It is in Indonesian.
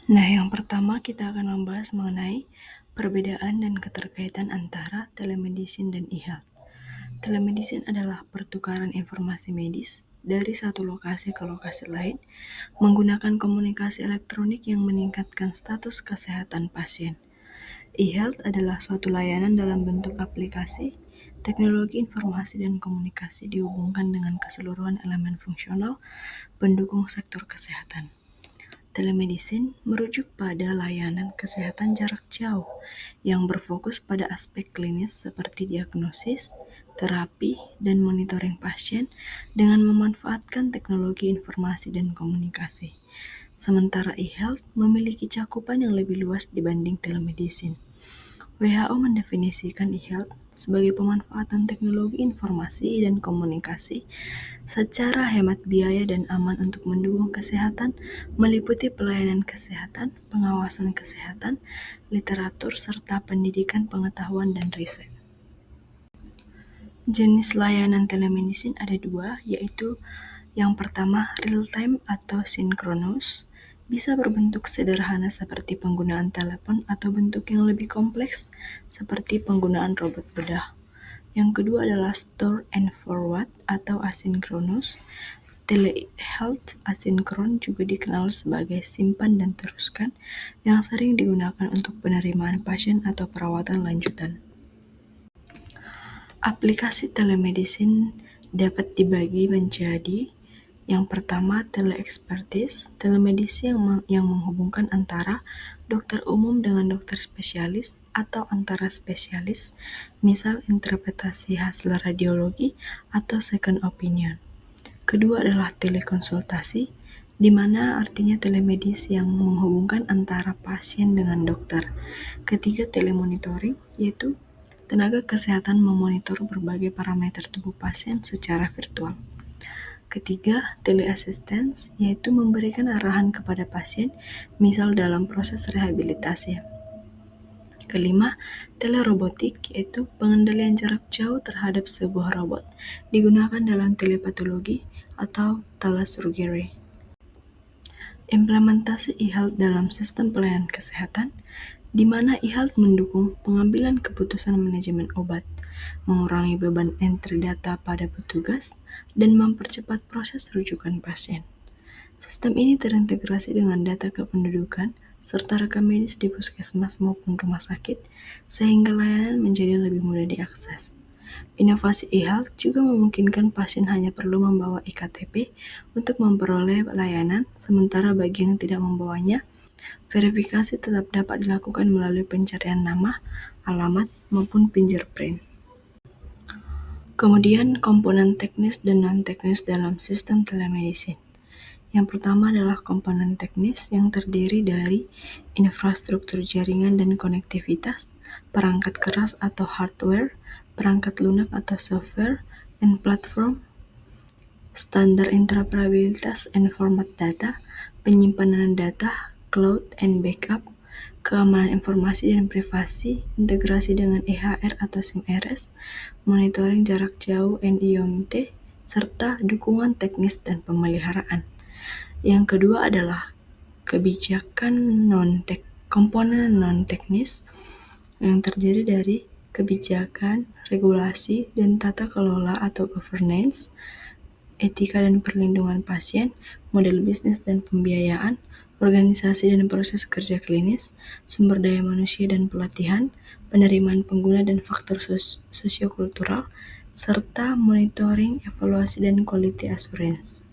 Nah, yang pertama kita akan membahas mengenai perbedaan dan keterkaitan antara telemedicine dan e-health. Telemedicine adalah pertukaran informasi medis dari satu lokasi ke lokasi lain menggunakan komunikasi elektronik yang meningkatkan status kesehatan pasien. E-health adalah suatu layanan dalam bentuk aplikasi, teknologi informasi dan komunikasi dihubungkan dengan keseluruhan elemen fungsional pendukung sektor kesehatan. Telemedicine merujuk pada layanan kesehatan jarak jauh yang berfokus pada aspek klinis seperti diagnosis, terapi, dan monitoring pasien dengan memanfaatkan teknologi informasi dan komunikasi. Sementara e-health memiliki cakupan yang lebih luas dibanding telemedicine. WHO mendefinisikan e-health sebagai pemanfaatan teknologi informasi dan komunikasi secara hemat biaya dan aman untuk mendukung kesehatan, meliputi pelayanan kesehatan, pengawasan kesehatan, literatur, serta pendidikan pengetahuan dan riset. Jenis layanan telemedicine ada dua, yaitu yang pertama real-time atau synchronous, bisa berbentuk sederhana seperti penggunaan telepon atau bentuk yang lebih kompleks seperti penggunaan robot bedah. Yang kedua adalah store and forward atau asynchronous. Telehealth asinkron juga dikenal sebagai simpan dan teruskan yang sering digunakan untuk penerimaan pasien atau perawatan lanjutan. Aplikasi telemedicine dapat dibagi menjadi yang pertama, tele-expertise, telemedicine yang menghubungkan antara dokter umum dengan dokter spesialis atau antara spesialis, misal interpretasi hasil radiologi atau second opinion. Kedua adalah telekonsultasi, di mana artinya telemedis yang menghubungkan antara pasien dengan dokter. Ketiga, telemonitoring, yaitu tenaga kesehatan memonitor berbagai parameter tubuh pasien secara virtual. Ketiga, teleassistance, yaitu memberikan arahan kepada pasien, misal dalam proses rehabilitasi. Kelima, telerobotik, yaitu pengendalian jarak jauh terhadap sebuah robot, digunakan dalam telepatologi atau telesurgery. Implementasi e-health dalam sistem pelayanan kesehatan, di mana e-health mendukung pengambilan keputusan manajemen obat, mengurangi beban entry data pada petugas, dan mempercepat proses rujukan pasien. Sistem ini terintegrasi dengan data kependudukan serta rekam medis di puskesmas maupun rumah sakit, sehingga layanan menjadi lebih mudah diakses. Inovasi e-health juga memungkinkan pasien hanya perlu membawa iktp untuk memperoleh layanan, sementara bagi yang tidak membawanya, verifikasi tetap dapat dilakukan melalui pencarian nama, alamat, maupun fingerprint. Kemudian, komponen teknis dan non-teknis dalam sistem telemedicine. Yang pertama adalah komponen teknis yang terdiri dari infrastruktur jaringan dan konektivitas, perangkat keras atau hardware, perangkat lunak atau software, dan platform, standar interoperabilitas and format data, penyimpanan data, cloud and backup, keamanan informasi dan privasi, integrasi dengan EHR atau SIM-RS, monitoring jarak jauh NIOMT, serta dukungan teknis dan pemeliharaan. Yang kedua adalah komponen non-teknis yang terdiri dari kebijakan, regulasi, dan tata kelola atau governance, etika dan perlindungan pasien, model bisnis dan pembiayaan, organisasi dan proses kerja klinis, sumber daya manusia dan pelatihan, penerimaan pengguna dan faktor sosiokultural, serta monitoring, evaluasi, dan quality assurance.